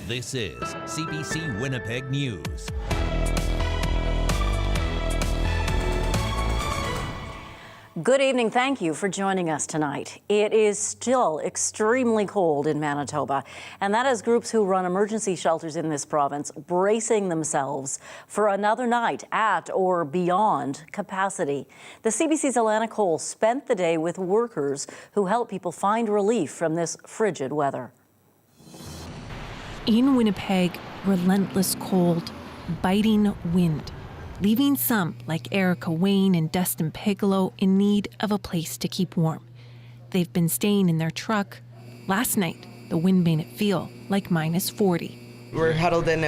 This is CBC Winnipeg News. Good evening. Thank you for joining us tonight. It is still extremely cold in Manitoba, and that has groups who run emergency shelters in this province bracing themselves for another night at or beyond capacity. The CBC's Alana Cole spent the day with workers who help people find relief from this frigid weather. In Winnipeg, relentless cold, biting wind, leaving some, like Erica Wayne and Dustin Pigelow, in need of a place to keep warm. They've been staying in their truck. Last night, the wind made it feel like minus 40. We're huddled in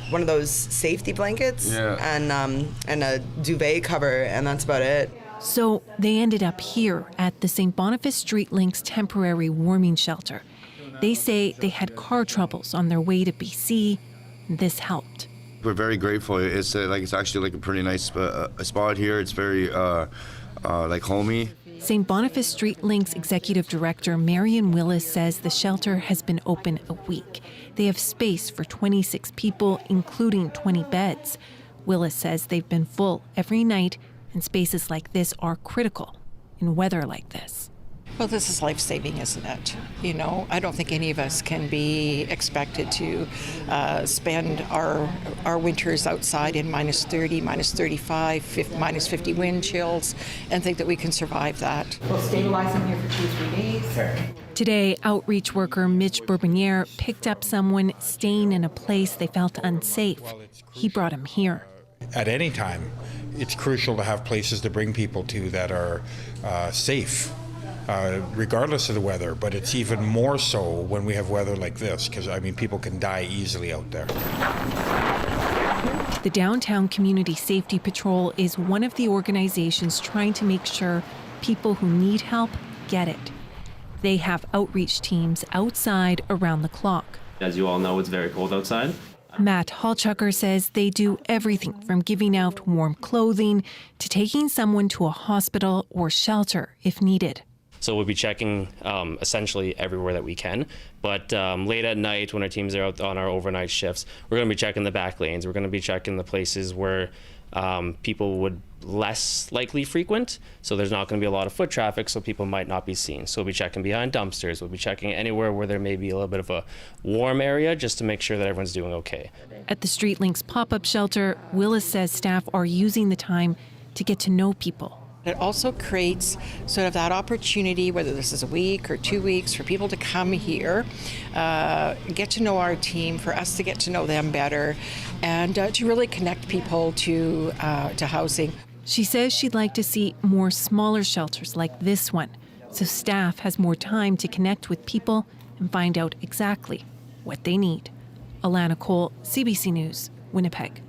one of those safety blankets and a duvet cover, and that's about it. So they ended up here at the St. Boniface Street Link's temporary warming shelter. They say they had car troubles on their way to BC, and this helped. We're very grateful. It's actually like a pretty nice spot here. It's very homey. St. Boniface Street Link's executive director Marion Willis says the shelter has been open a week. They have space for 26 people, including 20 beds. Willis says they've been full every night, and spaces like this are critical in weather like this. Well, this is life-saving, isn't it? You know, I don't think any of us can be expected to spend our winters outside in minus 30, minus 35, minus 50 wind chills and think that we can survive that. We'll stabilize them here for 2-3 days. Okay. Today, outreach worker Mitch Bourbonniere picked up someone staying in a place they felt unsafe. He brought him here. At any time, it's crucial to have places to bring people to that are safe. Regardless of the weather, but it's even more so when we have weather like this, because, people can die easily out there. The Downtown Community Safety Patrol is one of the organizations trying to make sure people who need help get it. They have outreach teams outside around the clock. As you all know, it's very cold outside. Matt Hallchucker says they do everything from giving out warm clothing to taking someone to a hospital or shelter if needed. So we'll be checking essentially everywhere that we can. But late at night, when our teams are out on our overnight shifts, we're going to be checking the back lanes. We're going to be checking the places where people would less likely frequent. So there's not going to be a lot of foot traffic, so people might not be seen. So we'll be checking behind dumpsters. We'll be checking anywhere where there may be a little bit of a warm area, just to make sure that everyone's doing okay. At the Street Links pop-up shelter, Willis says staff are using the time to get to know people. It also creates sort of that opportunity, whether this is a week or 2 weeks, for people to come here, get to know our team, for us to get to know them better, and to really connect people to housing. She says she'd like to see more smaller shelters like this one, so staff has more time to connect with people and find out exactly what they need. Alana Cole, CBC News, Winnipeg.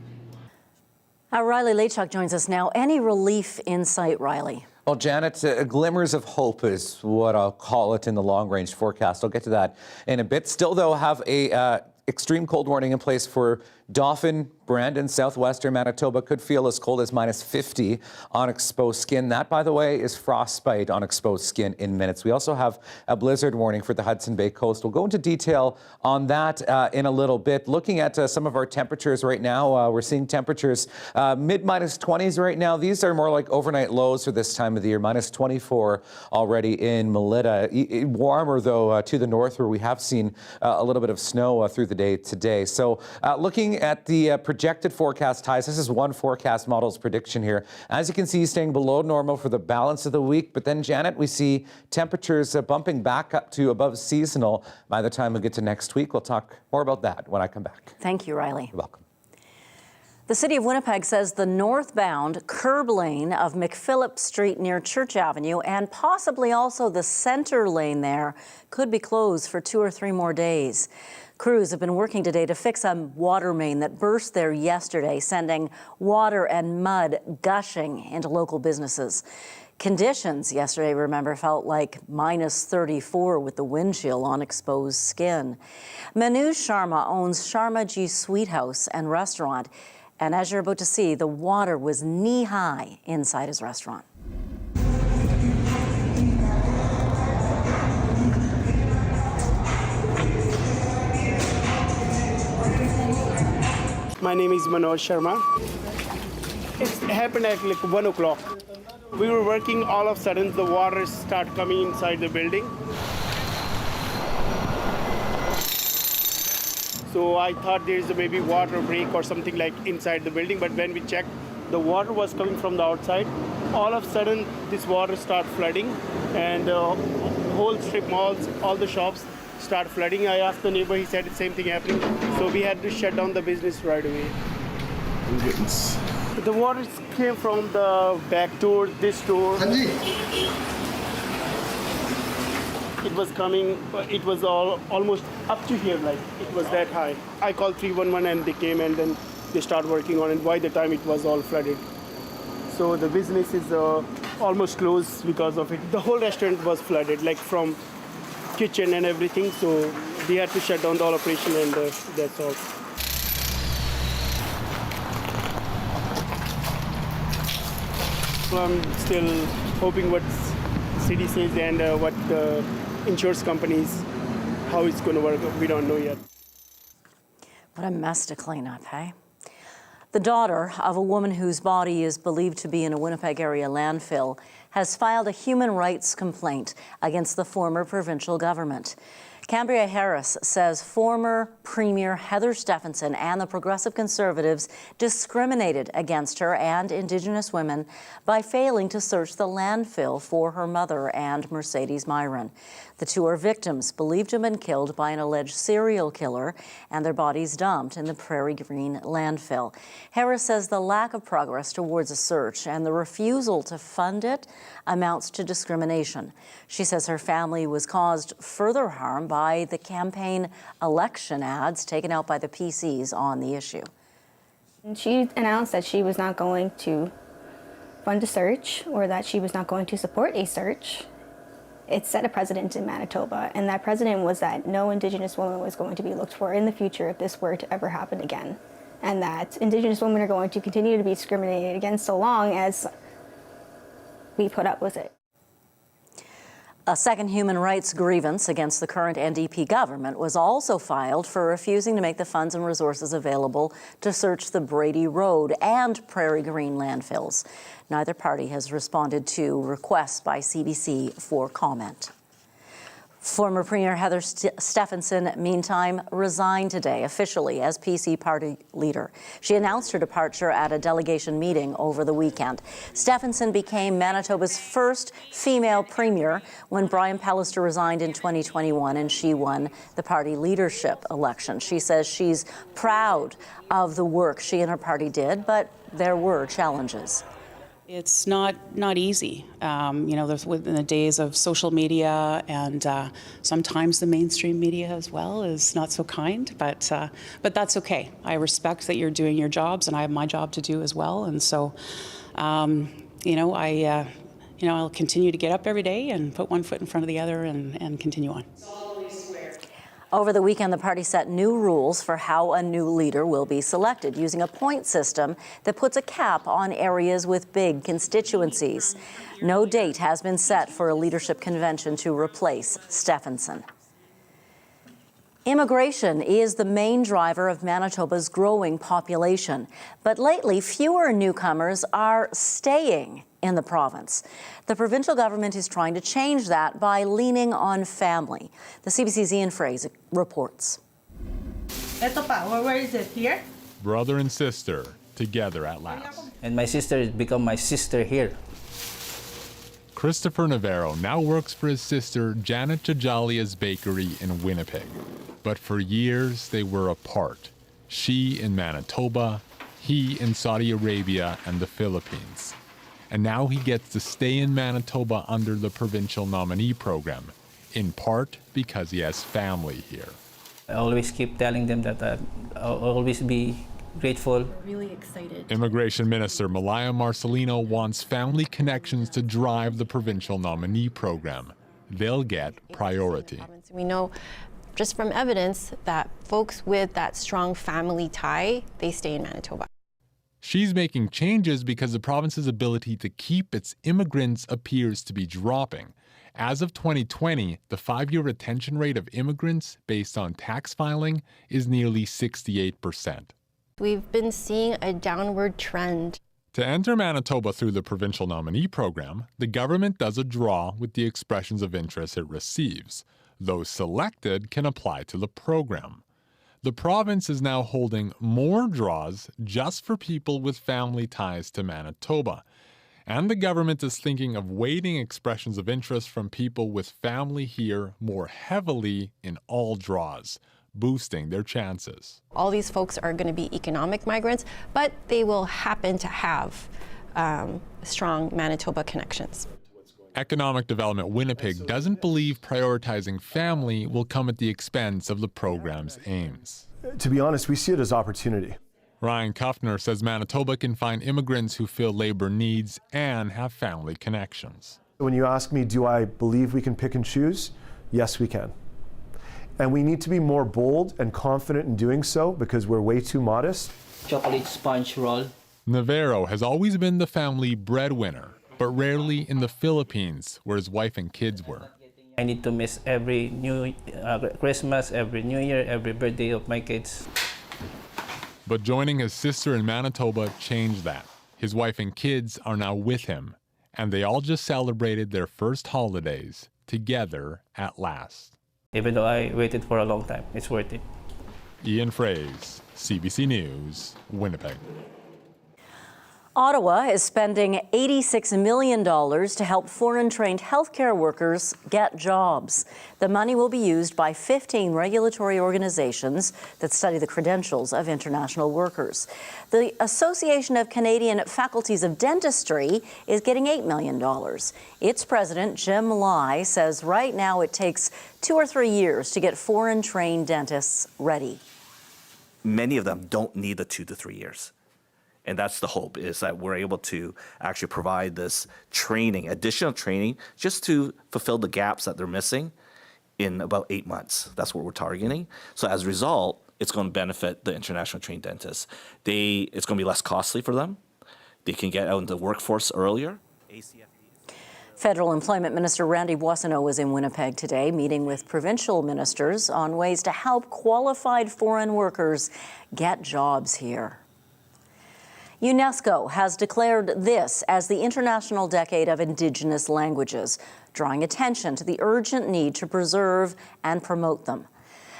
Riley Leachuk joins us now. Any relief in sight, Riley? Well, Janet, glimmers of hope is what I'll call it in the long-range forecast. I'll get to that in a bit. Still, though, have a extreme cold warning in place for Dauphin, Brandon, southwestern Manitoba. Could feel as cold as minus 50 on exposed skin. That, by the way, is frostbite on exposed skin in minutes. We also have a blizzard warning for the Hudson Bay coast. We'll go into detail on that in a little bit. Looking at some of our temperatures right now, we're seeing temperatures mid-minus 20s right now. These are more like overnight lows for this time of the year. Minus 24 already in Melita. Warmer, though, to the north, where we have seen a little bit of snow through the day today. So looking at the projected forecast highs, this is one forecast model's prediction here. As you can see, staying below normal for the balance of the week. But then, Janet, we see temperatures bumping back up to above seasonal by the time we get to next week. We'll talk more about that when I come back. Thank you, Riley. You're welcome. The City of Winnipeg says the northbound curb lane of McPhillip Street near Church Avenue and possibly also the center lane there could be closed for 2 or 3 more days. Crews have been working today to fix a water main that burst there yesterday, sending water and mud gushing into local businesses. Conditions yesterday, remember, felt like minus 34 with the wind chill on exposed skin. Manu Sharma owns Sharma Ji Sweet House and Restaurant. And as you're about to see, the water was knee-high inside his restaurant. My name is Manoj Sharma. It happened at like 1 o'clock. We were working, all of a sudden the water started coming inside the building. So I thought there's a maybe water break or something like inside the building, but when we checked, the water was coming from the outside. All of a sudden, this water started flooding, and whole strip malls, all the shops start flooding. I asked the neighbor, he said the same thing happening. So we had to shut down the business right away. The water came from the back door, this door. It was coming, it was almost up to here, like it was that high. I called 311 and they came and then they started working on it. By the time it was all flooded. So the business is almost closed because of it. The whole restaurant was flooded, like from kitchen and everything. So they had to shut down the whole operation and that's all. So I'm still hoping what city says and what the insurance companies, how it's going to work. We don't know yet. What a mess to clean up, hey? The daughter of a woman whose body is believed to be in a Winnipeg area landfill has filed a human rights complaint against the former provincial government. Cambria Harris says former Premier Heather Stefanson and the Progressive Conservatives discriminated against her and Indigenous women by failing to search the landfill for her mother and Mercedes Myron. The two are victims believed to have been killed by an alleged serial killer and their bodies dumped in the Prairie Green landfill. Harris says the lack of progress towards a search and the refusal to fund it amounts to discrimination. She says her family was caused further harm by the campaign election ads taken out by the PCs on the issue. She announced that she was not going to fund a search or that she was not going to support a search. It set a precedent in Manitoba, and that precedent was that no Indigenous woman was going to be looked for in the future if this were to ever happen again, and that Indigenous women are going to continue to be discriminated against so long as we put up with it. A second human rights grievance against the current NDP government was also filed for refusing to make the funds and resources available to search the Brady Road and Prairie Green landfills. Neither party has responded to requests by CBC for comment. Former Premier Heather Stefanson, meantime, resigned today officially as PC party leader. She announced her departure at a delegation meeting over the weekend. Stefanson became Manitoba's first female premier when Brian Pallister resigned in 2021 and she won the party leadership election. She says she's proud of the work she and her party did, but there were challenges. It's not easy. There's within the days of social media and sometimes the mainstream media as well is not so kind, but that's okay. I respect that you're doing your jobs and I have my job to do as well. And so, I'll continue to get up every day and put one foot in front of the other and continue on. Over the weekend, the party set new rules for how a new leader will be selected, using a point system that puts a cap on areas with big constituencies. No date has been set for a leadership convention to replace Stefanson. Immigration is the main driver of Manitoba's growing population, but lately fewer newcomers are staying in the province. The provincial government is trying to change that by leaning on family. The CBC's Ian Fraser reports. Where is it? Here? Brother and sister together at last. And my sister has become my sister here. Christopher Navarro now works for his sister Janet Jajalia's bakery in Winnipeg. But for years they were apart. She in Manitoba, he in Saudi Arabia and the Philippines. And now he gets to stay in Manitoba under the provincial nominee program, in part because he has family here. I always keep telling them that I'll always be grateful. Really excited. Immigration Minister Malaya Marcelino wants family connections to drive the provincial nominee program. They'll get priority. We know just from evidence that folks with that strong family tie, they stay in Manitoba. She's making changes because the province's ability to keep its immigrants appears to be dropping. As of 2020, the 5-year retention rate of immigrants based on tax filing is nearly 68%. we've been seeing a downward trend. To enter Manitoba through the provincial nominee program, the government does a draw with the expressions of interest it receives. Those selected can apply to the program. The province is now holding more draws just for people with family ties to Manitoba. And the government is thinking of weighting expressions of interest from people with family here more heavily in all draws, boosting their chances. All these folks are going to be economic migrants, but they will happen to have strong Manitoba connections. Economic Development Winnipeg doesn't believe prioritizing family will come at the expense of the program's aims. To be honest, we see it as opportunity. Ryan Kuffner says Manitoba can find immigrants who fill labor needs and have family connections. When you ask me, do I believe we can pick and choose? Yes, we can. And we need to be more bold and confident in doing so because we're way too modest. Chocolate sponge roll. Navarro has always been the family breadwinner, but rarely in the Philippines, where his wife and kids were. I need to miss every new Christmas, every New Year, every birthday of my kids. But joining his sister in Manitoba changed that. His wife and kids are now with him, and they all just celebrated their first holidays together at last. Even though I waited for a long time, it's worth it. Ian Fraze, CBC News, Winnipeg. Ottawa is spending $86 million to help foreign-trained healthcare workers get jobs. The money will be used by 15 regulatory organizations that study the credentials of international workers. The Association of Canadian Faculties of Dentistry is getting $8 million. Its president, Jim Lai, says right now it takes 2 or 3 years to get foreign-trained dentists ready. Many of them don't need the 2 to 3 years. And that's the hope, is that we're able to actually provide this training, additional training, just to fulfill the gaps that they're missing in about 8 months. That's what we're targeting. So as a result, it's going to benefit the international trained dentists. It's going to be less costly for them. They can get out into the workforce earlier. Federal Employment Minister Randy Boissonnault was in Winnipeg today, meeting with provincial ministers on ways to help qualified foreign workers get jobs here. UNESCO has declared this as the International Decade of Indigenous Languages, drawing attention to the urgent need to preserve and promote them.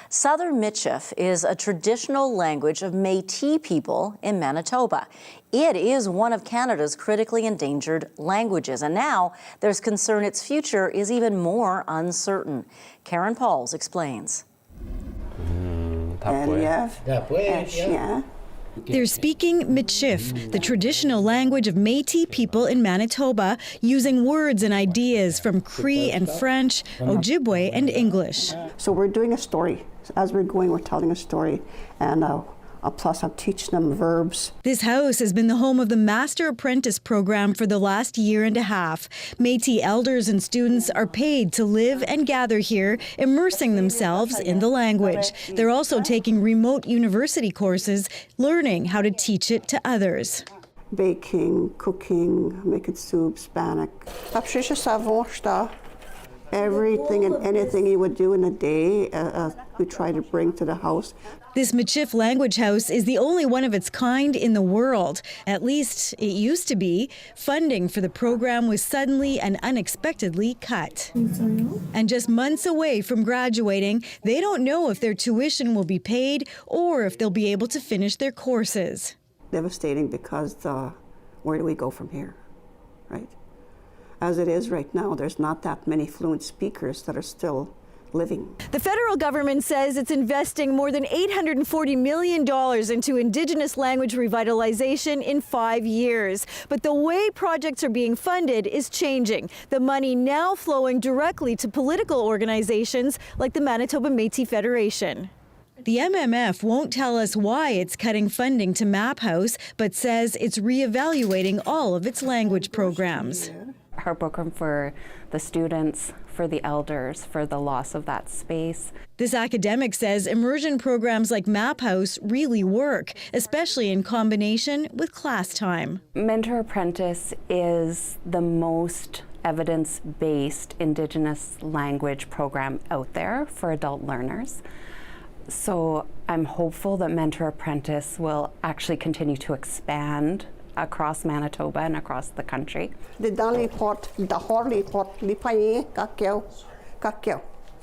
Southern Michif is a traditional language of Métis people in Manitoba. It is one of Canada's critically endangered languages, and now there's concern its future is even more uncertain. Karen Pauls explains. They're speaking Michif, the traditional language of Métis people in Manitoba, using words and ideas from Cree and French, Ojibwe and English. So we're doing a story. As we're going, we're telling a story, and plus I'm teaching them verbs. This house has been the home of the Master Apprentice program for the last year and a half. Métis elders and students are paid to live and gather here, immersing themselves in the language. They're also taking remote university courses, learning how to teach it to others. Baking, cooking, making soups, bannock. Everything and anything you would do in a day, we try to bring to the house. This Michif language house is the only one of its kind in the world. At least it used to be. Funding for the program was suddenly and unexpectedly cut. And just months away from graduating, they don't know if their tuition will be paid or if they'll be able to finish their courses. Devastating, because where do we go from here, right? As it is right now, there's not that many fluent speakers that are still living. The federal government says it's investing more than $840 million into Indigenous language revitalization in 5 years. But the way projects are being funded is changing. The money now flowing directly to political organizations like the Manitoba Métis Federation. The MMF won't tell us why it's cutting funding to Map House, but says it's reevaluating all of its language programs. Heartbroken for the students, for the elders, for the loss of that space. This academic says immersion programs like Map House really work, especially in combination with class time. Mentor Apprentice is the most evidence-based Indigenous language program out there for adult learners. So I'm hopeful that Mentor Apprentice will actually continue to expand across Manitoba and across the country. For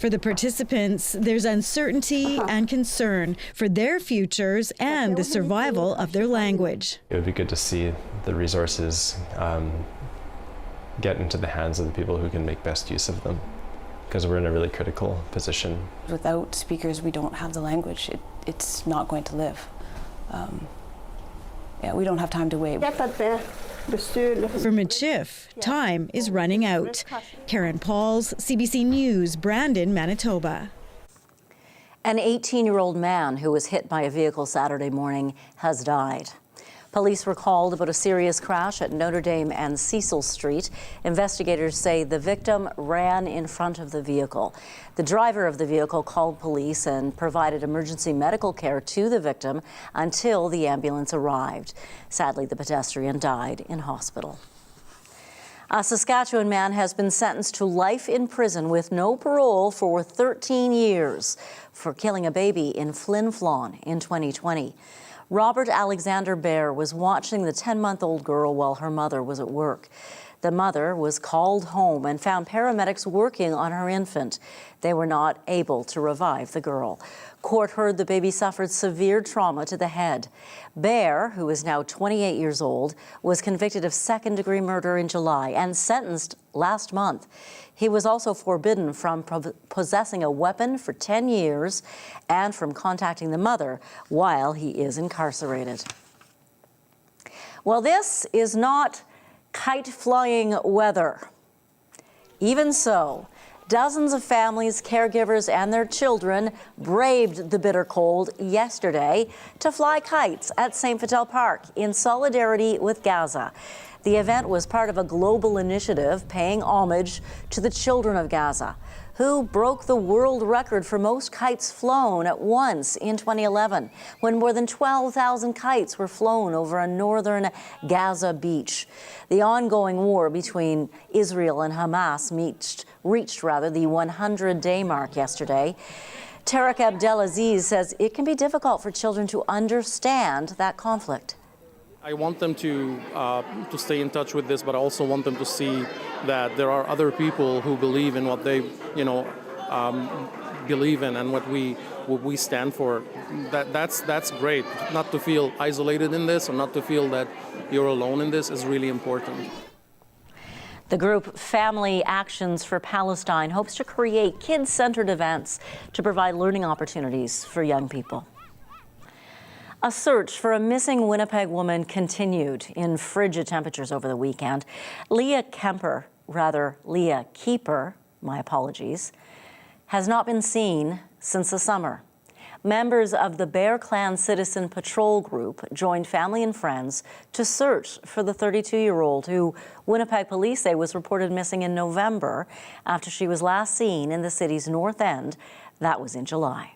the participants, there's uncertainty and concern for their futures and the survival of their language. It would be good to see the resources get into the hands of the people who can make best use of them, because we're in a really critical position. Without speakers, we don't have the language. It's not going to live. We don't have time to wait. For Michif, time is running out. Karen Pauls, CBC News, Brandon, Manitoba. An 18-year-old man who was hit by a vehicle Saturday morning has died. Police were called about a serious crash at Notre Dame and Cecil Street. Investigators say the victim ran in front of the vehicle. The driver of the vehicle called police and provided emergency medical care to the victim until the ambulance arrived. Sadly, the pedestrian died in hospital. A Saskatchewan man has been sentenced to life in prison with no parole for 13 years for killing a baby in Flin Flon in 2020. Robert Alexander Bear was watching the 10-month-old girl while her mother was at work. The mother was called home and found paramedics working on her infant. They were not able to revive the girl. Court heard the baby suffered severe trauma to the head. Bear, who is now 28 years old, was convicted of second-degree murder in July and sentenced last month. He was also forbidden from possessing a weapon for 10 years and from contacting the mother while he is incarcerated. Well, this is not kite-flying weather. Even so, dozens of families, caregivers, and their children braved the bitter cold yesterday to fly kites at St. Vital Park in solidarity with Gaza. The event was part of a global initiative paying homage to the children of Gaza, who broke the world record for most kites flown at once in 2011, when more than 12,000 kites were flown over a northern Gaza beach. The ongoing war between Israel and Hamas reached the 100-day mark yesterday. Tarek Abdelaziz says it can be difficult for children to understand that conflict. I want them to stay in touch with this, but I also want them to see that there are other people who believe in what they, believe in and what we stand for. That's great. Not to feel isolated in this, or not to feel that you're alone in this, is really important. The group Family Actions for Palestine hopes to create kids-centered events to provide learning opportunities for young people. A search for a missing Winnipeg woman continued in frigid temperatures over the weekend. Leah Keeper, has not been seen since the summer. Members of the Bear Clan Citizen Patrol Group joined family and friends to search for the 32-year-old who Winnipeg police say was reported missing in November after she was last seen in the city's north end. That was in July.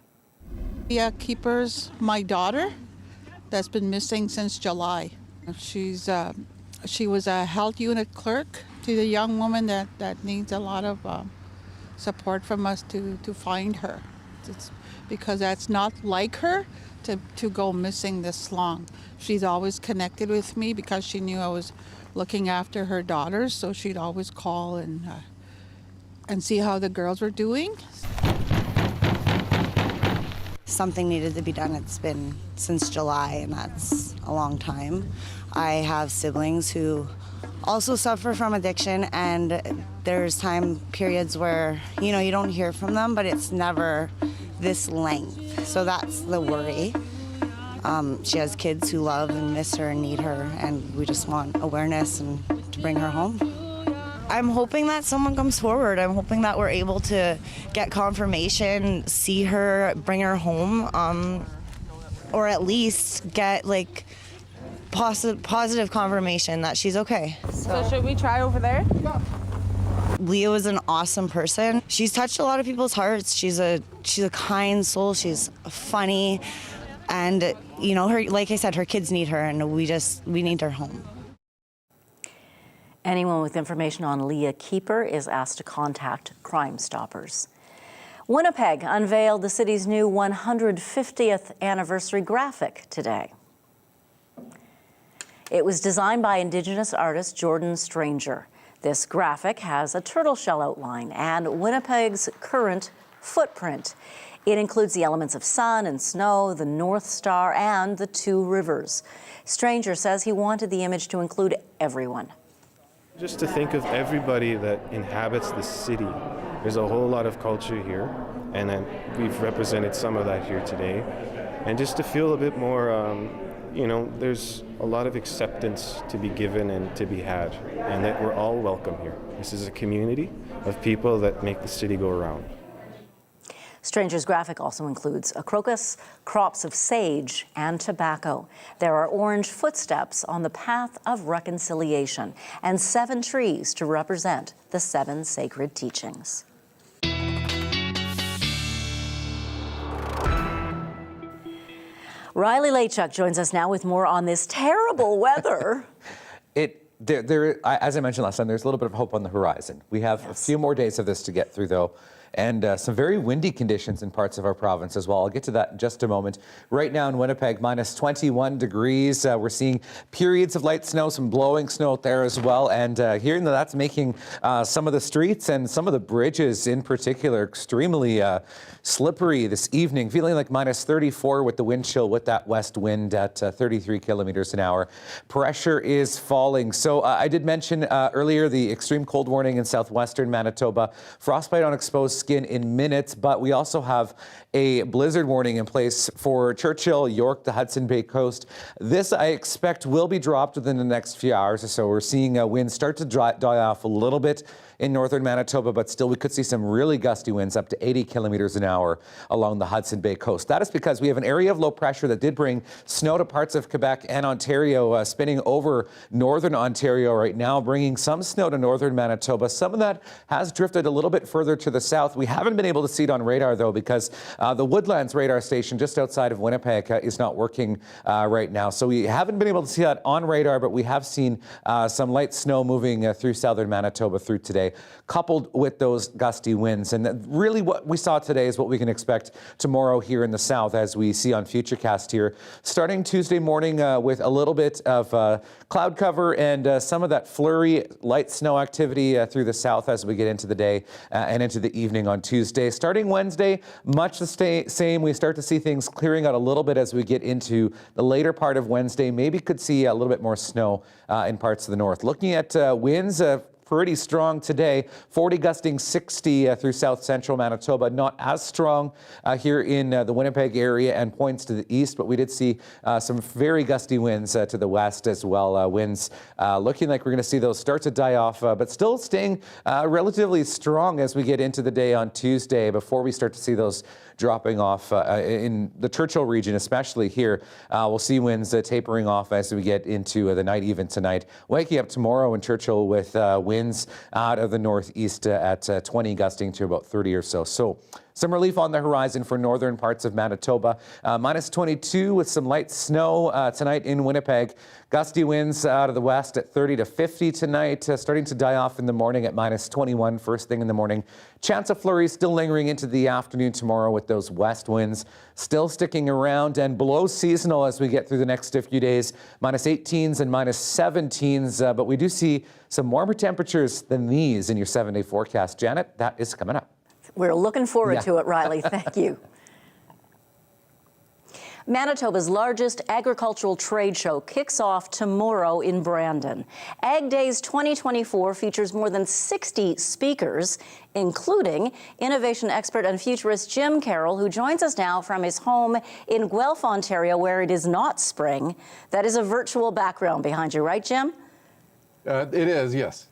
Leah Keeper's my daughter that's been missing since July. She was a health unit clerk. She's a young woman that needs a lot of support from us to find her. It's because that's not like her to go missing this long. She's always connected with me because she knew I was looking after her daughters, so she'd always call and see how the girls were doing. Something needed to be done. It's been since July, and that's a long time. I have siblings who also suffer from addiction, and there's time periods where, you don't hear from them, but it's never this length. So that's the worry. She has kids who love and miss her and need her, and we just want awareness and to bring her home. I'm hoping that someone comes forward. I'm hoping that we're able to get confirmation, see her, bring her home, or at least get positive confirmation that she's okay. So should we try over there? Leah was an awesome person. She's touched a lot of people's hearts. She's a kind soul. She's funny, and her, like I said, her kids need her, and we need her home. Anyone with information on Leah Keeper is asked to contact Crime Stoppers. Winnipeg unveiled the city's new 150th anniversary graphic today. It was designed by Indigenous artist Jordan Stranger. This graphic has a turtle shell outline and Winnipeg's current footprint. It includes the elements of sun and snow, the North Star, and the two rivers. Stranger says he wanted the image to include everyone. Just to think of everybody that inhabits the city. There's a whole lot of culture here, and then we've represented some of that here today. And just to feel a bit more, there's a lot of acceptance to be given and to be had, and that we're all welcome here. This is a community of people that make the city go around. Stranger's graphic also includes a crocus, crops of sage, and tobacco. There are orange footsteps on the path of reconciliation and 7 trees to represent the 7 sacred teachings. Riley Lachuk joins us now with more on this terrible weather. As I mentioned last time, there's a little bit of hope on the horizon. We have a few more days of this to get through, though, and some very windy conditions in parts of our province as well. I'll get to that in just a moment. Right now in Winnipeg, minus 21 degrees. We're seeing periods of light snow, some blowing snow out there as well, and hearing that's making some of the streets and some of the bridges in particular extremely slippery this evening, feeling like minus 34 with the wind chill with that west wind at 33 kilometers an hour. Pressure is falling. So I did mention earlier the extreme cold warning in southwestern Manitoba, frostbite on exposed skin in minutes, but we also have a blizzard warning in place for Churchill, York, the Hudson Bay coast. This I expect will be dropped within the next few hours or so. We're seeing winds start to die off a little bit in northern Manitoba, but still we could see some really gusty winds up to 80 kilometers an hour along the Hudson Bay coast. That is because we have an area of low pressure that did bring snow to parts of Quebec and Ontario, spinning over northern Ontario right now, bringing some snow to northern Manitoba. Some of that has drifted a little bit further to the south. We haven't been able to see it on radar, though, because the Woodlands radar station just outside of Winnipeg is not working right now. So we haven't been able to see that on radar, but we have seen some light snow moving through southern Manitoba through today, coupled with those gusty winds. And really what we saw today is what we can expect tomorrow here in the south, as we see on Futurecast here. Starting Tuesday morning with a little bit of cloud cover and some of that flurry light snow activity through the south as we get into the day and into the evening on Tuesday. Starting Wednesday, much the same. We start to see things clearing out a little bit as we get into the later part of Wednesday. Maybe could see a little bit more snow in parts of the north. Looking at winds, pretty strong today, 40 gusting 60 through south central Manitoba. Not as strong here in the Winnipeg area and points to the east, but we did see some very gusty winds to the west as well. Winds looking like we're going to see those start to die off, but still staying relatively strong as we get into the day on Tuesday before we start to see those dropping off in the Churchill region, especially here. We'll see winds tapering off as we get into the night, even tonight. Waking up tomorrow in Churchill with winds out of the northeast at 20 gusting to about 30 or so. So some relief on the horizon for northern parts of Manitoba. Minus 22 with some light snow tonight in Winnipeg. Gusty winds out of the west at 30 to 50 tonight, starting to die off in the morning at minus 21 first thing in the morning. Chance of flurries still lingering into the afternoon tomorrow with those west winds still sticking around and below seasonal as we get through the next few days. Minus 18s and minus 17s, but we do see some warmer temperatures than these in your 7-day forecast. Janet, that is coming up. We're looking forward to it, Riley. Thank you. Manitoba's largest agricultural trade show kicks off tomorrow in Brandon. Ag Days 2024 features more than 60 speakers, including innovation expert and futurist Jim Carroll, who joins us now from his home in Guelph, Ontario, where it is not spring. That is a virtual background behind you, right, Jim? It is, yes.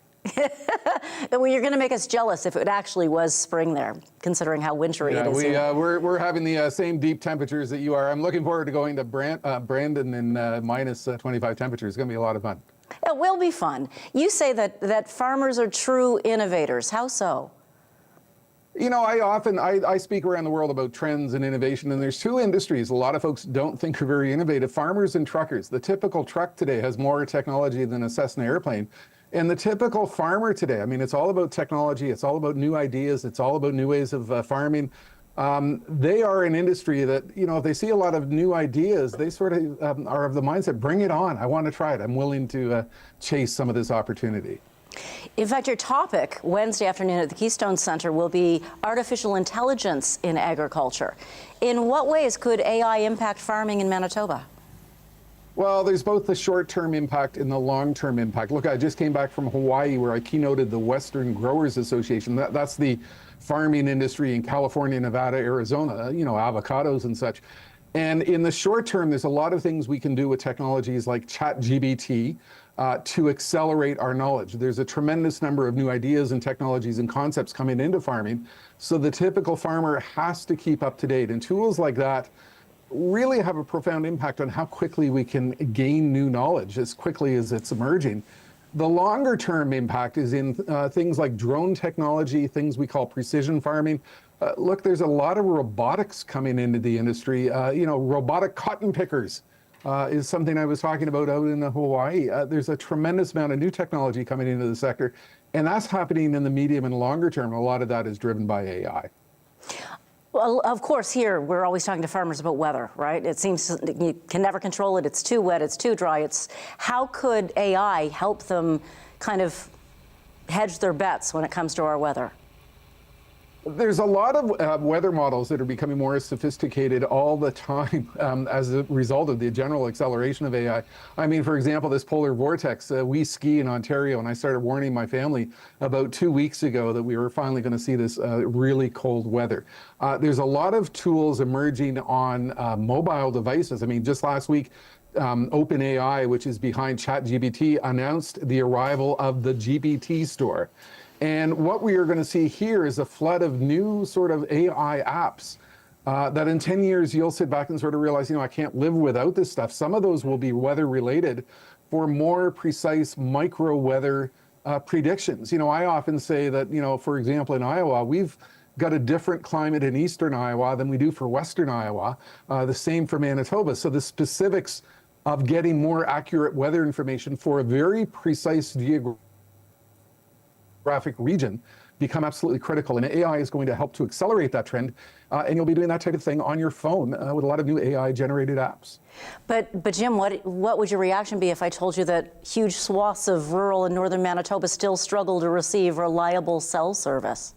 Well, you're going to make us jealous if it actually was spring there, considering how wintry it is. We're having the same deep temperatures that you are. I'm looking forward to going to Brandon in minus 25 temperatures. It's going to be a lot of fun. It will be fun. You say that farmers are true innovators. How so? You know, I speak around the world about trends and innovation, and there's two industries a lot of folks don't think are very innovative: farmers and truckers. The typical truck today has more technology than a Cessna airplane. And the typical farmer today, I mean, it's all about technology, it's all about new ideas, it's all about new ways of farming. They are an industry that, you know, if they see a lot of new ideas, they sort of are of the mindset, bring it on, I want to try it, I'm willing to chase some of this opportunity. In fact, your topic Wednesday afternoon at the Keystone Center will be artificial intelligence in agriculture. In what ways could AI impact farming in Manitoba? Well, there's both the short-term impact and the long-term impact. Look, I just came back from Hawaii where I keynoted the Western Growers Association. That's the farming industry in California, Nevada, Arizona, you know, avocados and such. And in the short term, there's a lot of things we can do with technologies like ChatGPT to accelerate our knowledge. There's a tremendous number of new ideas and technologies and concepts coming into farming. So the typical farmer has to keep up to date. And tools like that really have a profound impact on how quickly we can gain new knowledge as quickly as it's emerging. The longer term impact is in things like drone technology, things we call precision farming. Look, there's a lot of robotics coming into the industry. You know, robotic cotton pickers is something I was talking about out in Hawaii. There's a tremendous amount of new technology coming into the sector, and that's happening in the medium and longer term. A lot of that is driven by AI. Well, of course, here we're always talking to farmers about weather, right? It seems you can never control it. It's too wet, it's too dry. How could AI help them kind of hedge their bets when it comes to our weather? There's a lot of weather models that are becoming more sophisticated all the time as a result of the general acceleration of AI. I mean, for example, this polar vortex, we ski in Ontario, and I started warning my family about 2 weeks ago that we were finally going to see this really cold weather. There's a lot of tools emerging on mobile devices. I mean, just last week, OpenAI, which is behind ChatGPT, announced the arrival of the GPT store. And what we are going to see here is a flood of new sort of AI apps that in 10 years you'll sit back and sort of realize, you know, I can't live without this stuff. Some of those will be weather related for more precise micro weather predictions. You know, I often say that, you know, for example, in Iowa, we've got a different climate in eastern Iowa than we do for western Iowa, the same for Manitoba. So the specifics of getting more accurate weather information for a very precise geographic region become absolutely critical, and AI is going to help to accelerate that trend, and you'll be doing that type of thing on your phone with a lot of new AI-generated apps. But Jim, what would your reaction be if I told you that huge swaths of rural and northern Manitoba still struggle to receive reliable cell service?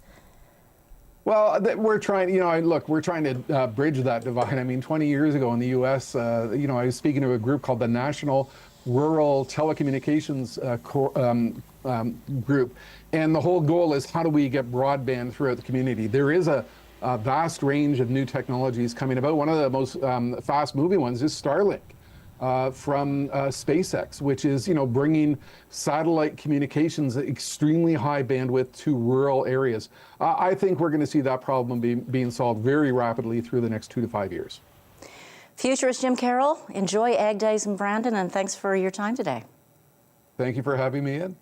Well, we're trying, you know, look, we're trying to bridge that divide. I mean, 20 years ago in the U.S., you know, I was speaking to a group called the National Rural Telecommunications group, and the whole goal is how do we get broadband throughout the community. There is a vast range of new technologies coming about. One of the most fast-moving ones is Starlink from SpaceX, which is, you know, bringing satellite communications at extremely high bandwidth to rural areas. I think we're going to see that problem being solved very rapidly through the next 2 to 5 years. Futurist Jim Carroll, enjoy Ag Days in Brandon, and thanks for your time today. Thank you for having me in.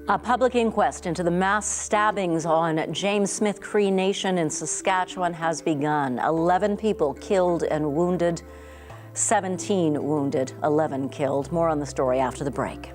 A public inquest into the mass stabbings on James Smith Cree Nation in Saskatchewan has begun. 11 people killed and wounded, 17 wounded, 11 killed. More on the story after the break.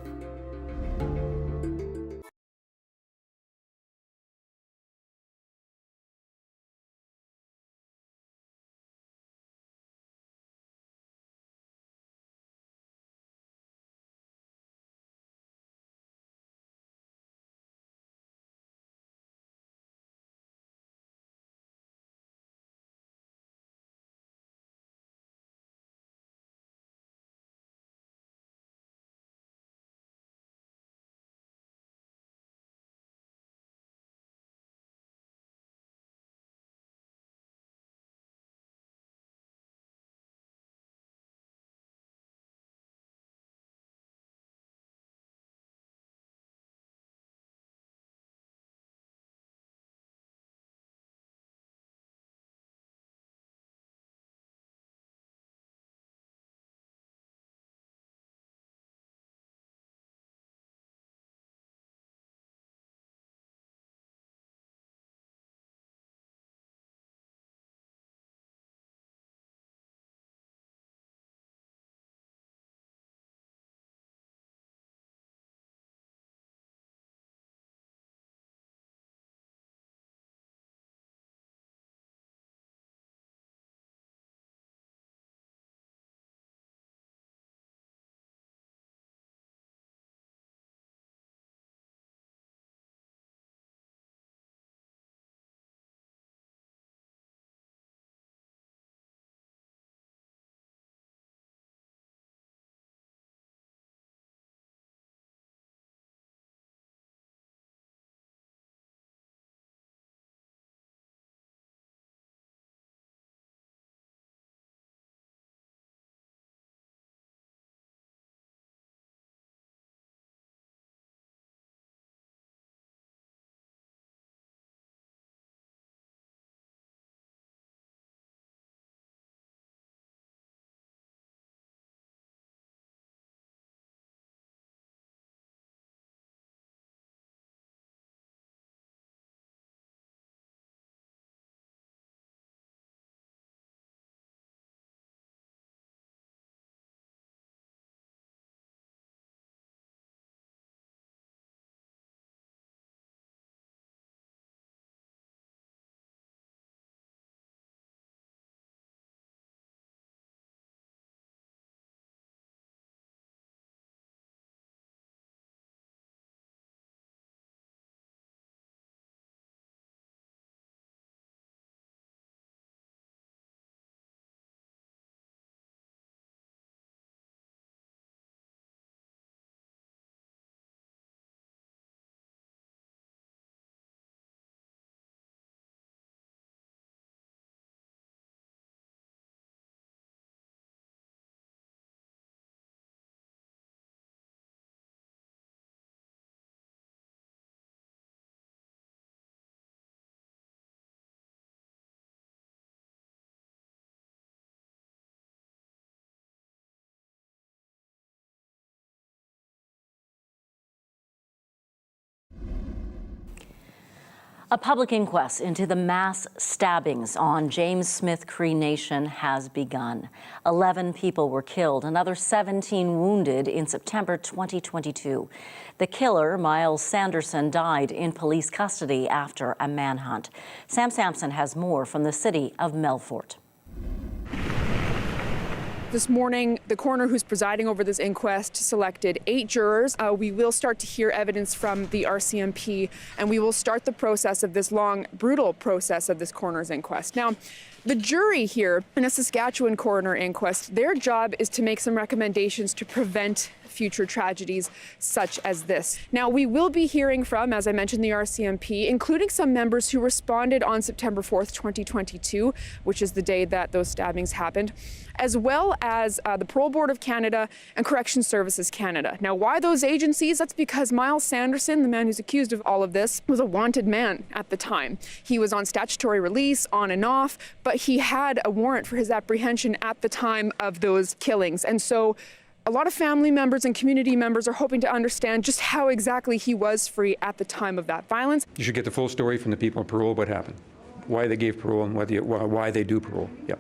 A public inquest into the mass stabbings on James Smith Cree Nation has begun. 11 people were killed, another 17 wounded in September 2022. The killer, Miles Sanderson, died in police custody after a manhunt. Sam Sampson has more from the city of Melfort. This morning, the coroner who's presiding over this inquest selected 8 jurors. We will start to hear evidence from the RCMP, and we will start the process of this long, brutal process of this coroner's inquest. Now, the jury here in a Saskatchewan coroner inquest, their job is to make some recommendations to prevent future tragedies such as this. Now, we will be hearing from, as I mentioned, the RCMP, including some members who responded on September 4th, 2022, which is the day that those stabbings happened, as well as the Parole Board of Canada and Corrections Services Canada. Now, why those agencies? That's because Miles Sanderson, the man who's accused of all of this, was a wanted man at the time. He was on statutory release, on and off, but he had a warrant for his apprehension at the time of those killings. And so a lot of family members and community members are hoping to understand just how exactly he was free at the time of that violence. You should get the full story from the people on parole, what happened, why they gave parole, and why they do parole. Yep.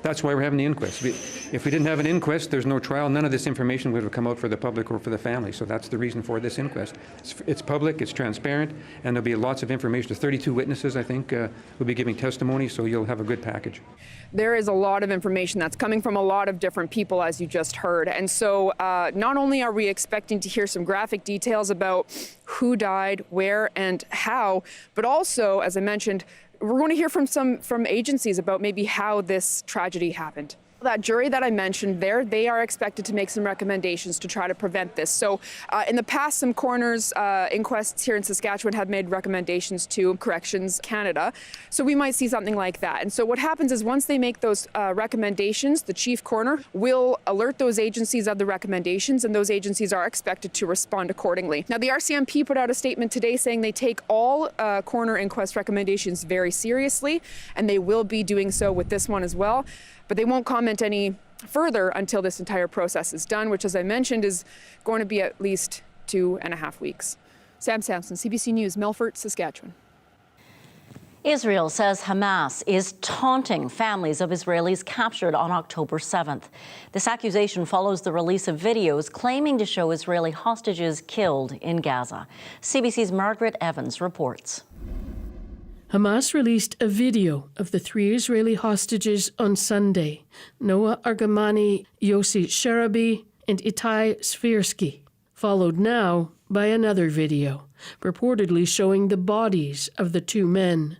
That's why we're having the inquest. If we didn't have an inquest, there's no trial. None of this information would have come out for the public or for the family. So that's the reason for this inquest. It's public, it's transparent, and there'll be lots of information. 32 witnesses, I think, will be giving testimony, so you'll have a good package. There is a lot of information that's coming from a lot of different people, as you just heard. And so not only are we expecting to hear some graphic details about who died, where, and how, but also, as I mentioned, we're going to hear from agencies about maybe how this tragedy happened. That jury that I mentioned there, they are expected to make some recommendations to try to prevent this. So in the past, some coroners' inquests here in Saskatchewan have made recommendations to Corrections Canada. So we might see something like that. And so what happens is once they make those recommendations, the chief coroner will alert those agencies of the recommendations, and those agencies are expected to respond accordingly. Now, the RCMP put out a statement today saying they take all coroner inquest recommendations very seriously, and they will be doing so with this one as well. But they won't comment any further until this entire process is done, which, as I mentioned, is going to be at least 2.5 weeks. Sam Sampson, CBC News, Melfort, Saskatchewan. Israel says Hamas is taunting families of Israelis captured on October 7th. This accusation follows the release of videos claiming to show Israeli hostages killed in Gaza. CBC's Margaret Evans reports. Hamas released a video of the 3 Israeli hostages on Sunday, Noah Argamani, Yossi Sharabi, and Itai Svirsky, followed now by another video, purportedly showing the bodies of the 2 men.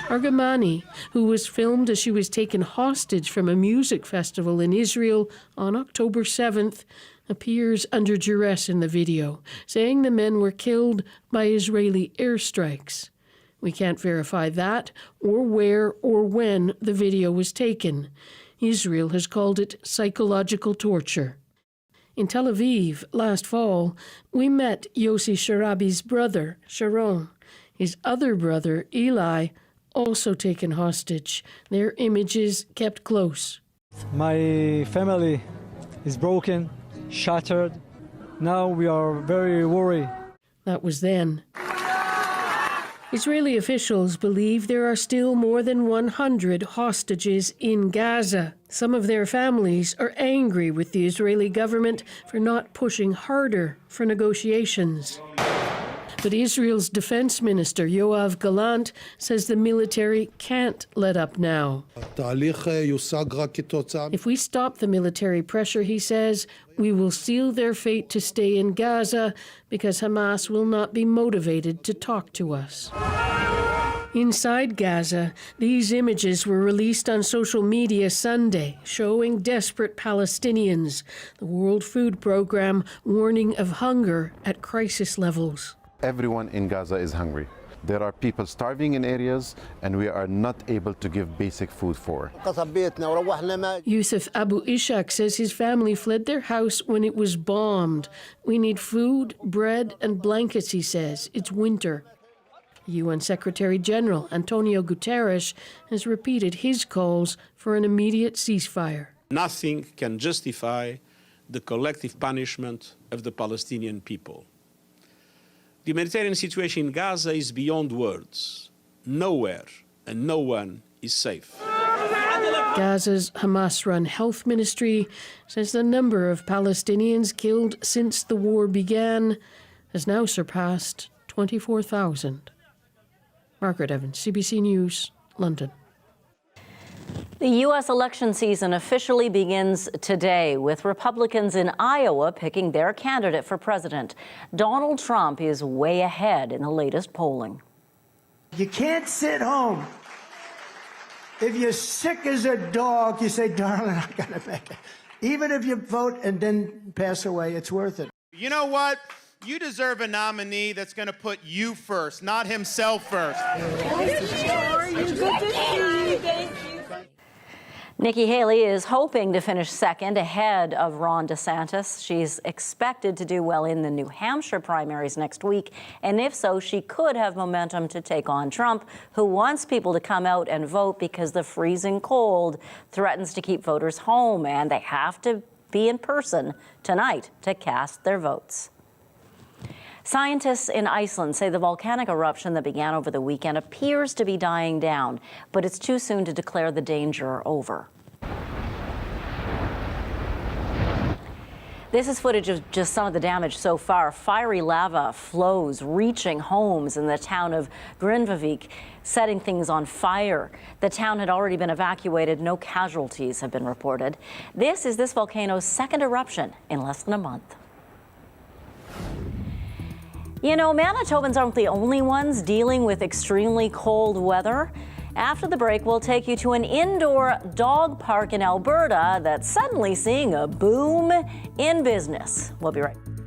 Argamani, who was filmed as she was taken hostage from a music festival in Israel on October 7th, appears under duress in the video, saying the men were killed by Israeli airstrikes. We can't verify that or where or when the video was taken. Israel has called it psychological torture. In Tel Aviv last fall, we met Yossi Sharabi's brother, Sharon. His other brother, Eli, also taken hostage. Their images kept close. My family is broken, shattered. Now we are very worried. That was then. Israeli officials believe there are still more than 100 hostages in Gaza. Some of their families are angry with the Israeli government for not pushing harder for negotiations. But Israel's defense minister, Yoav Gallant, says the military can't let up now. If we stop the military pressure, he says, we will seal their fate to stay in Gaza because Hamas will not be motivated to talk to us. Inside Gaza, these images were released on social media Sunday, showing desperate Palestinians. The World Food Programme warning of hunger at crisis levels. Everyone in Gaza is hungry. There are people starving in areas, and we are not able to give basic food for. Yusuf Abu Ishaq says his family fled their house when it was bombed. We need food, bread, and blankets, he says. It's winter. UN Secretary General Antonio Guterres has repeated his calls for an immediate ceasefire. Nothing can justify the collective punishment of the Palestinian people. The humanitarian situation in Gaza is beyond words. Nowhere and no one is safe. Gaza's Hamas-run health ministry says the number of Palestinians killed since the war began has now surpassed 24,000. Margaret Evans, CBC News, London. The U.S. election season officially begins today, with Republicans in Iowa picking their candidate for president. Donald Trump is way ahead in the latest polling. You can't sit home. If you're sick as a dog, you say, darling, I gotta make it. Even if you vote and then pass away, it's worth it. You know what? You deserve a nominee that's going to put you first, not himself first. Nikki Haley is hoping to finish second ahead of Ron DeSantis. She's expected to do well in the New Hampshire primaries next week, and if so, she could have momentum to take on Trump, who wants people to come out and vote because the freezing cold threatens to keep voters home, and they have to be in person tonight to cast their votes. Scientists in Iceland say the volcanic eruption that began over the weekend appears to be dying down, but it's too soon to declare the danger over. This is footage of just some of the damage so far. Fiery lava flows reaching homes in the town of Grindavik, setting things on fire. The town had already been evacuated. No casualties have been reported. This is this volcano's second eruption in less than a month. You know, Manitobans aren't the only ones dealing with extremely cold weather. After the break, we'll take you to an indoor dog park in Alberta that's suddenly seeing a boom in business. We'll be right back.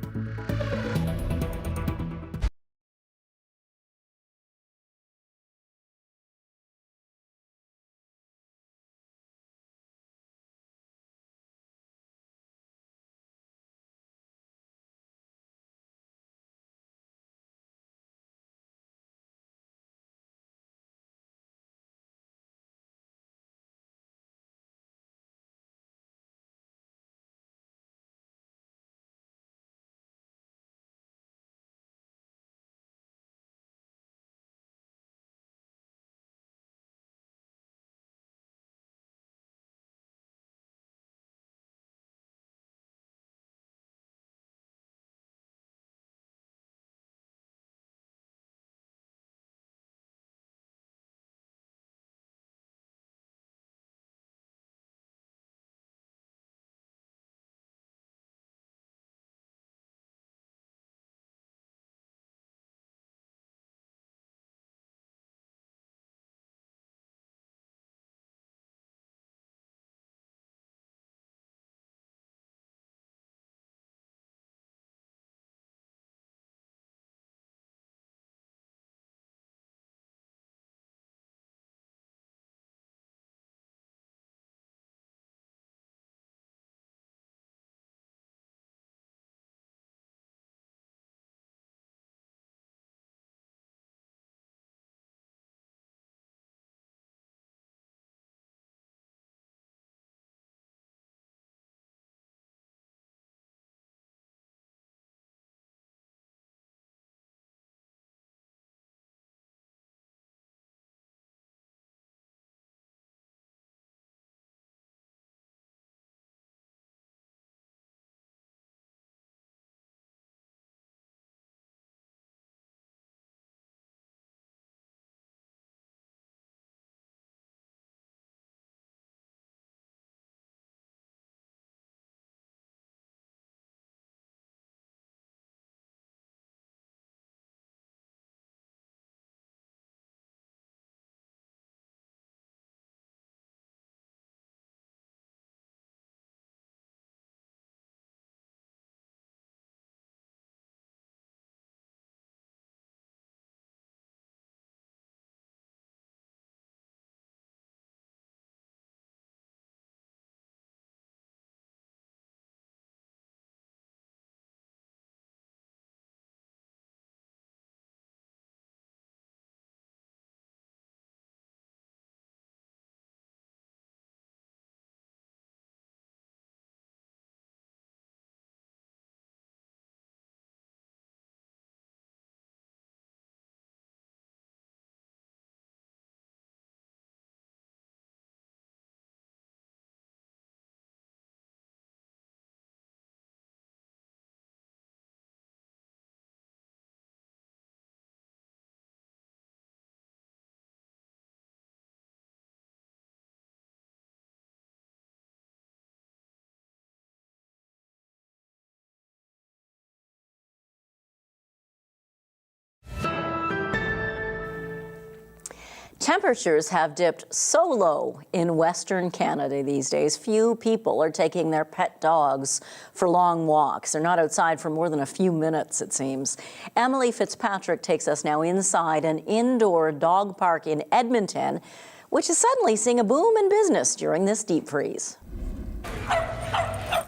Temperatures have dipped so low in Western Canada these days. Few people are taking their pet dogs for long walks. They're not outside for more than a few minutes, it seems. Emily Fitzpatrick takes us now inside an indoor dog park in Edmonton, which is suddenly seeing a boom in business during this deep freeze.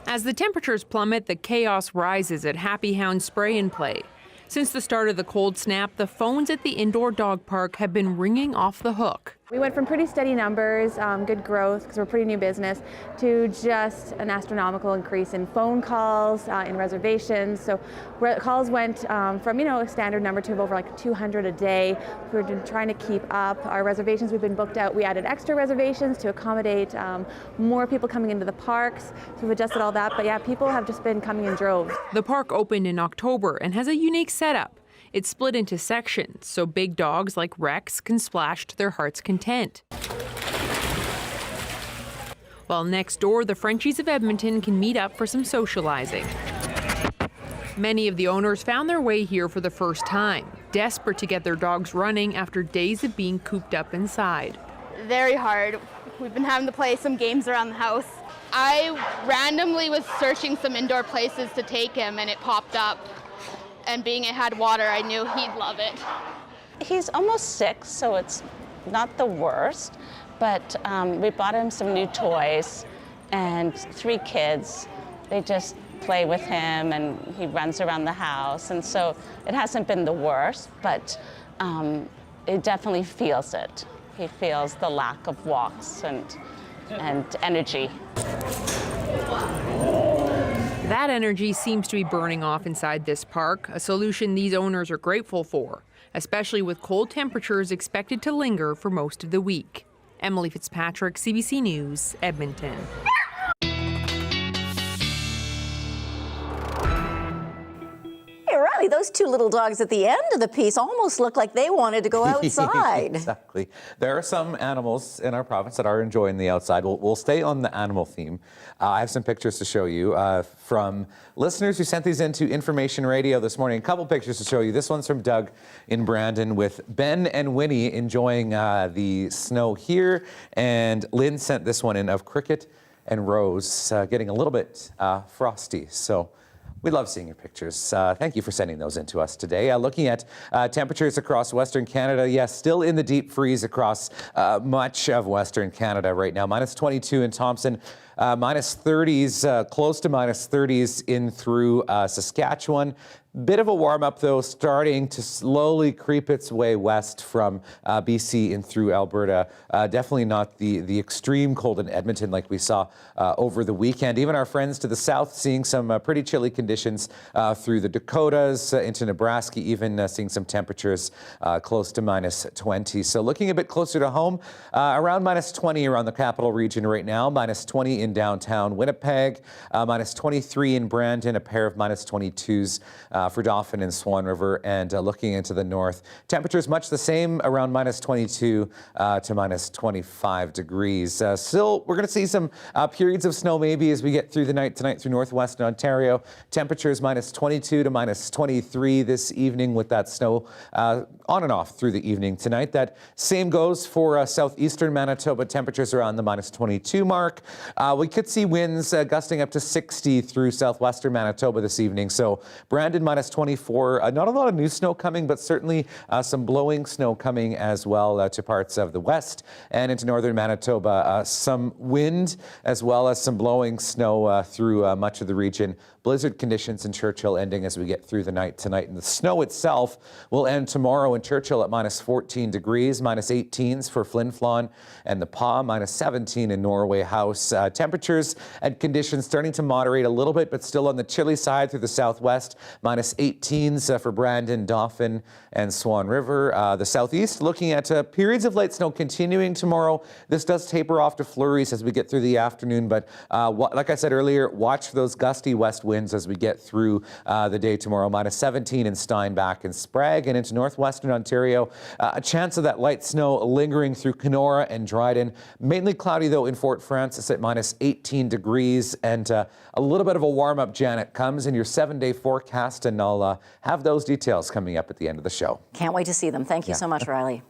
As the temperatures plummet, the chaos rises at Happy Hound Spray and Play. Since the start of the cold snap, the phones at the indoor dog park have been ringing off the hook. We went from pretty steady numbers, good growth, because we're a pretty new business, to just an astronomical increase in phone calls, in reservations. So calls went from, a standard number to over like 200 a day. We've been trying to keep up. Our reservations, we've been booked out. We added extra reservations to accommodate more people coming into the parks. So we've adjusted all that. But yeah, people have just been coming in droves. The park opened in October and has a unique setup. It's split into sections, so big dogs like Rex can splash to their heart's content. While next door, the Frenchies of Edmonton can meet up for some socializing. Many of the owners found their way here for the first time, desperate to get their dogs running after days of being cooped up inside. Very hard. We've been having to play some games around the house. I randomly was searching some indoor places to take him and it popped up. And being it had water, I knew he'd love it. He's almost 6, so it's not the worst, but we bought him some new toys and 3 kids. They just play with him and he runs around the house, and so it hasn't been the worst, but it definitely feels it. He feels the lack of walks and energy. That energy seems to be burning off inside this park, a solution these owners are grateful for, especially with cold temperatures expected to linger for most of the week. Emily Fitzpatrick, CBC News, Edmonton. Hey, Riley, those 2 little dogs at the end of the piece almost look like they wanted to go outside. Exactly. There are some animals in our province that are enjoying the outside. We'll stay on the animal theme. I have some pictures to show you from listeners who sent these into Information Radio this morning. A couple pictures to show you. This one's from Doug in Brandon with Ben and Winnie enjoying the snow here. And Lynn sent this one in of Cricket and Rose getting a little bit frosty. So we love seeing your pictures. Thank you for sending those in to us today. Looking at temperatures across Western Canada, yes, still in the deep freeze across much of Western Canada right now. Minus 22 in Thompson, minus 30s, close to minus 30s in through Saskatchewan. Bit of a warm-up, though, starting to slowly creep its way west from BC in through Alberta. Definitely not the extreme cold in Edmonton like we saw over the weekend. Even our friends to the south seeing some pretty chilly conditions through the Dakotas into Nebraska, even seeing some temperatures close to minus 20. So looking a bit closer to home, around minus 20 around the capital region right now, minus 20 in downtown Winnipeg, minus 23 in Brandon, a pair of minus 22s for Dauphin and Swan River, and looking into the north, temperatures much the same, around minus 22 to minus 25 degrees. Still, we're going to see some periods of snow maybe as we get through the night tonight through northwestern Ontario. Temperatures minus 22 to minus 23 this evening with that snow on and off through the evening tonight. That same goes for southeastern Manitoba. Temperatures around the minus 22 mark. We could see winds gusting up to 60 through southwestern Manitoba this evening. So Brandon minus 24. Not a lot of new snow coming, but certainly some blowing snow coming as well to parts of the west and into northern Manitoba. Some wind as well as some blowing snow through much of the region. Blizzard conditions in Churchill ending as we get through the night tonight. And the snow itself will end tomorrow in Churchill at minus 14 degrees, minus 18s for Flin Flon and the Pas, minus 17 in Norway House. Temperatures and conditions starting to moderate a little bit, but still on the chilly side through the southwest. Minus 18s for Brandon, Dauphin, and Swan River. The southeast looking at periods of light snow continuing tomorrow. This does taper off to flurries as we get through the afternoon, but like I said earlier, watch for those gusty west winds as we get through the day tomorrow. Minus 17 in Steinbach and Sprague, and into northwestern Ontario. A chance of that light snow lingering through Kenora and Dryden. Mainly cloudy, though, in Fort Frances at minus 18 degrees. And a little bit of a warm-up, Janet, comes in your 7-day forecast, and I'll have those details coming up at the end of the show. Can't wait to see them. Thank you so much, Riley.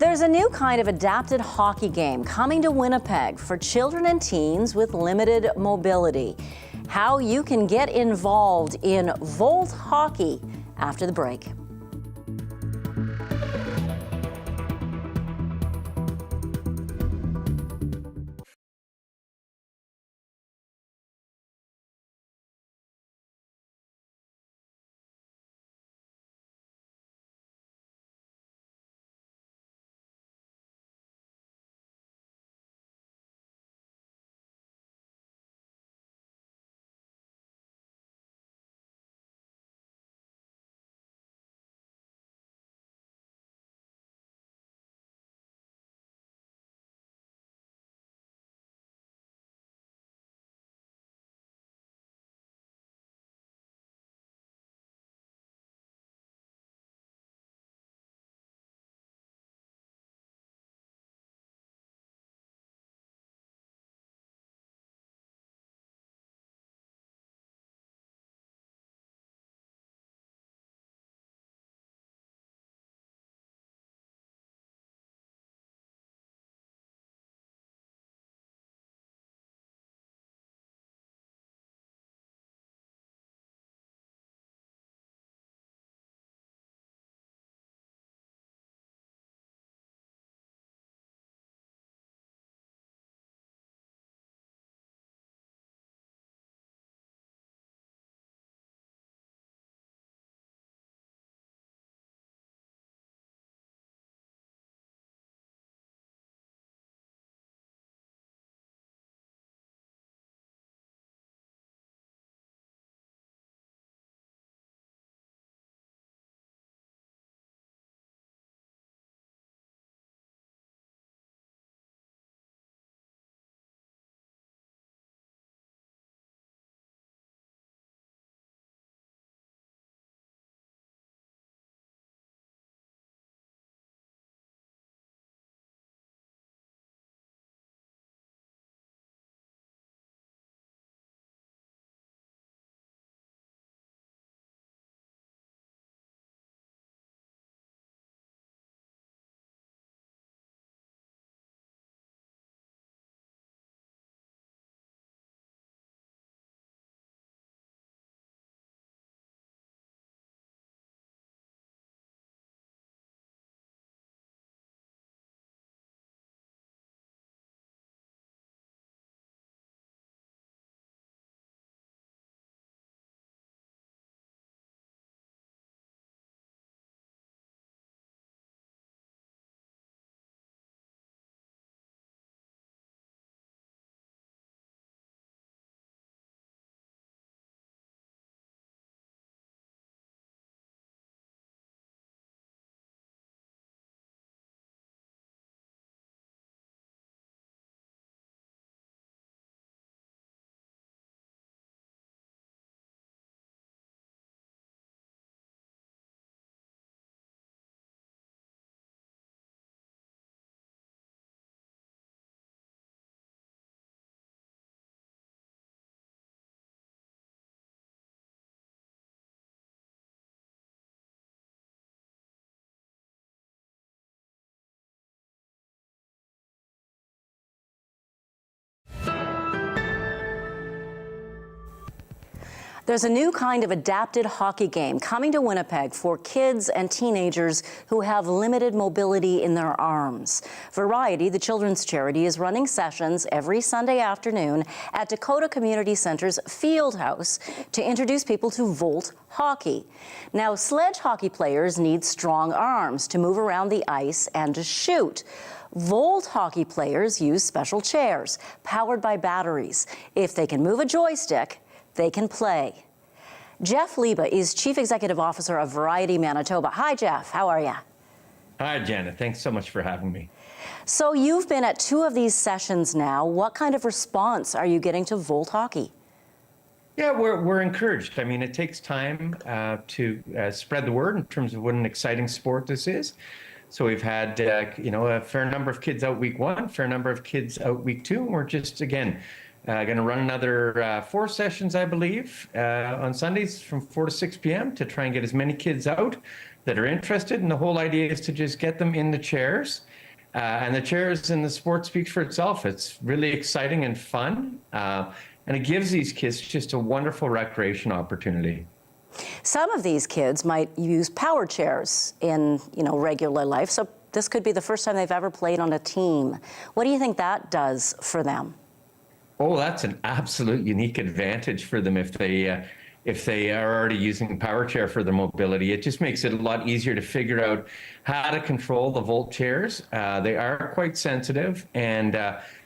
There's a new kind of adapted hockey game coming to Winnipeg for children and teens with limited mobility. How you can get involved in Volt hockey after the break. There's a new kind of adapted hockey game coming to Winnipeg for kids and teenagers who have limited mobility in their arms. Variety, the children's charity, is running sessions every Sunday afternoon at Dakota Community Center's Field House to introduce people to Volt hockey. Now, sledge hockey players need strong arms to move around the ice and to shoot. Volt hockey players use special chairs powered by batteries. If they can move a joystick, they can play. Jeff Liba is Chief Executive Officer of Variety Manitoba. Hi, Jeff. How are you? Hi, Janet. Thanks so much for having me. So you've been at 2 of these sessions now. What kind of response are you getting to Volt hockey? Yeah, we're encouraged. I mean, it takes time to spread the word in terms of what an exciting sport this is. So we've had, a fair number of kids out week 1, fair number of kids out week 2. And we're just, again, going to run another 4 sessions, I believe, on Sundays from 4 to 6 p.m. to try and get as many kids out that are interested. And the whole idea is to just get them in the chairs And the chairs and the sport speaks for itself. It's really exciting and fun. And it gives these kids just a wonderful recreation opportunity. Some of these kids might use power chairs in, regular life. So this could be the first time they've ever played on a team. What do you think that does for them? Oh, that's an absolute unique advantage for them if they are already using power chair for their mobility. It just makes it a lot easier to figure out how to control the volt chairs. They are quite sensitive, and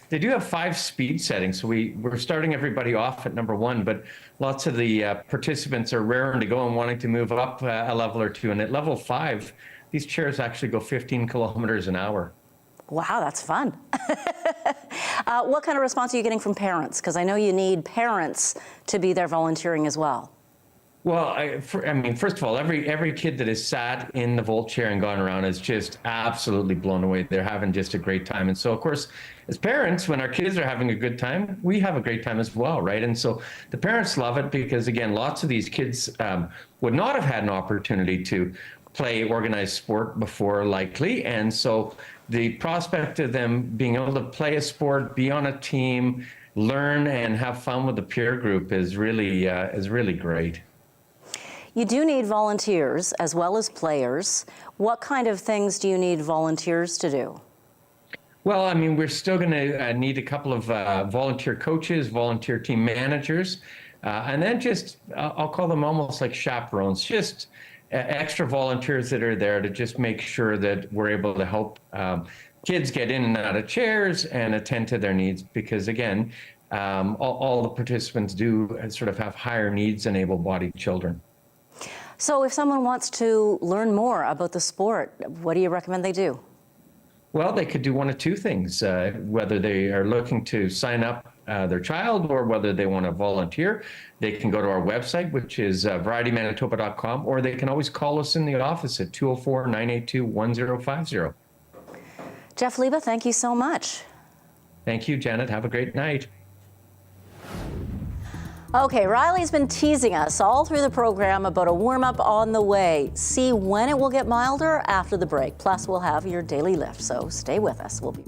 they do have 5 speed settings. So we're starting everybody off at number 1, but lots of the participants are raring to go and wanting to move up a level or 2. And at level 5, these chairs actually go 15 kilometers an hour. Wow, that's fun. What kind of response are you getting from parents? Because I know you need parents to be there volunteering as well. Well, first of all, every kid that has sat in the volt chair and gone around is just absolutely blown away. They're having just a great time. And so, of course, as parents, when our kids are having a good time, we have a great time as well, right? And so the parents love it because, again, lots of these kids would not have had an opportunity to play organized sport before, likely. And so the prospect of them being able to play a sport, be on a team, learn and have fun with the peer group is really great. You do need volunteers as well as players. What kind of things do you need volunteers to do? Well, we're still going to need a couple of volunteer coaches, volunteer team managers, and then just, I'll call them almost like chaperones, just extra volunteers that are there to just make sure that we're able to help kids get in and out of chairs and attend to their needs. Because again, all the participants do sort of have higher needs than able-bodied children. So if someone wants to learn more about the sport, what do you recommend they do? Well, they could do one of 2 things, whether they are looking to sign up their child or whether they want to volunteer. They can go to our website, which is varietymanitoba.com, or they can always call us in the office at 204-982-1050. Jeff Leba, thank you so much. Thank you, Janet. Have a great night. Okay, Riley's been teasing us all through the program about a warm-up on the way. See when it will get milder after the break. Plus, we'll have your daily lift, so stay with us. We'll be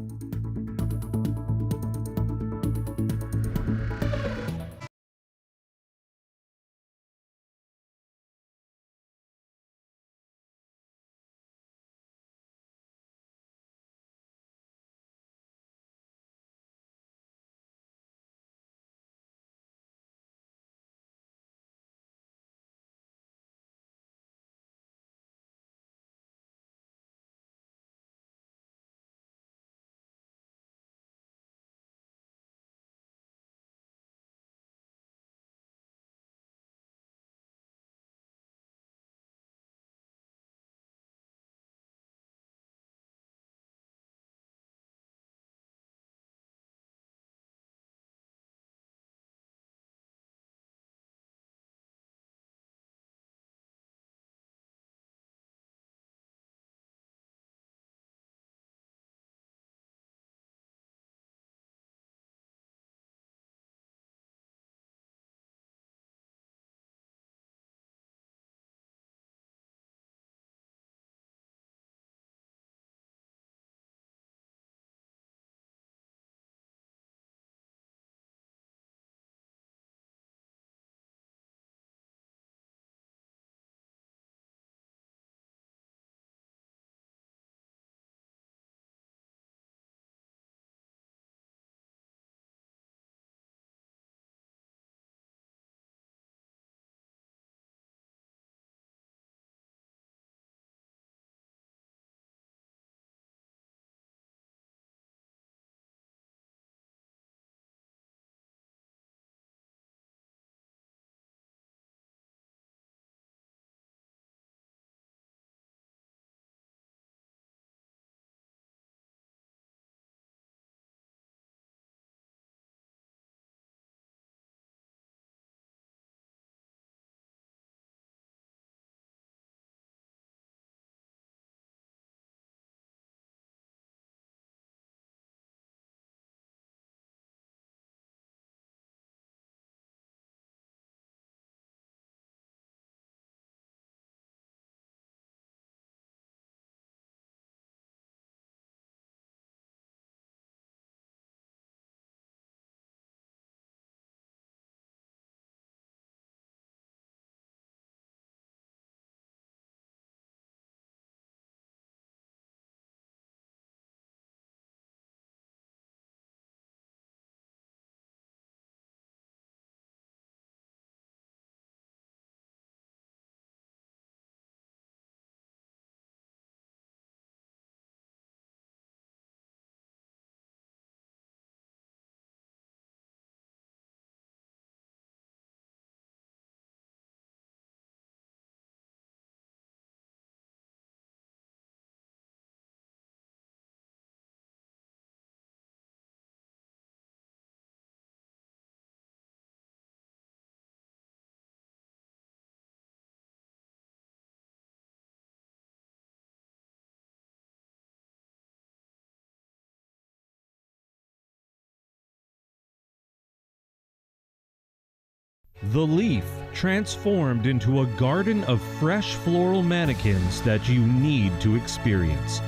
The Leaf, transformed into a garden of fresh floral mannequins that you need to experience.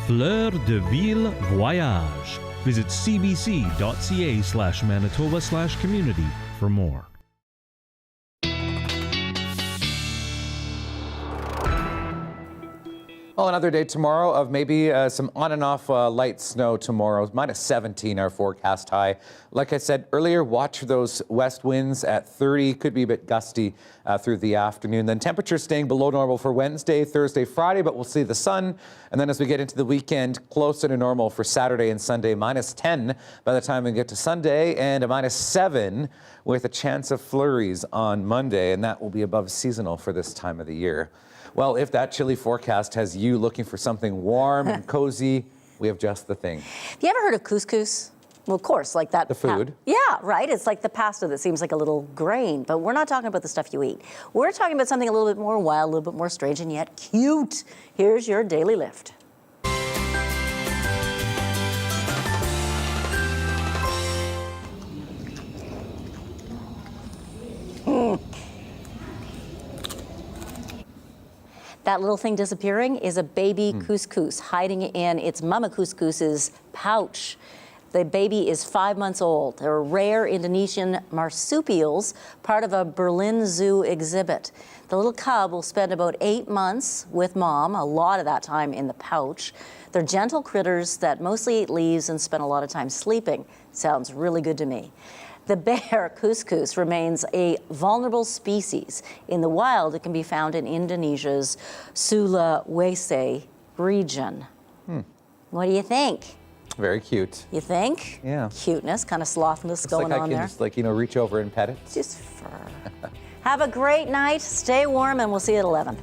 Fleur de Ville Voyage. Visit cbc.ca/Manitoba/community for more. Well, another day tomorrow of maybe some on and off light snow tomorrow. -17 our forecast high. Like I said earlier, watch for those west winds at 30. Could be a bit gusty through the afternoon. Then temperatures staying below normal for Wednesday, Thursday, Friday, but we'll see the sun. And then as we get into the weekend, closer to normal for Saturday and Sunday. -10 by the time we get to Sunday, and a -7 with a chance of flurries on Monday. And that will be above seasonal for this time of the year. Well, if that chilly forecast has you looking for something warm and cozy, we have just the thing. Have you ever heard of couscous? Well, of course, like that. The food? Yeah, right. It's like the pasta that seems like a little grain, but we're not talking about the stuff you eat. We're talking about something a little bit more wild, a little bit more strange, and yet cute. Here's your daily lift. That little thing disappearing is a baby couscous hiding in its mama couscous's pouch. The baby is 5 months old. They're rare Indonesian marsupials, part of a Berlin Zoo exhibit. The little cub will spend about 8 months with mom, a lot of that time in the pouch. They're gentle critters that mostly eat leaves and spend a lot of time sleeping. Sounds really good to me. The bear couscous remains a vulnerable species. In the wild, it can be found in Indonesia's Sulawesi region. What do you think? Very cute. You think? Yeah. Cuteness, kind of slothness Looks going like I on can there. just reach over and pet it. Just fur. Have a great night. Stay warm, and we'll see you at 11.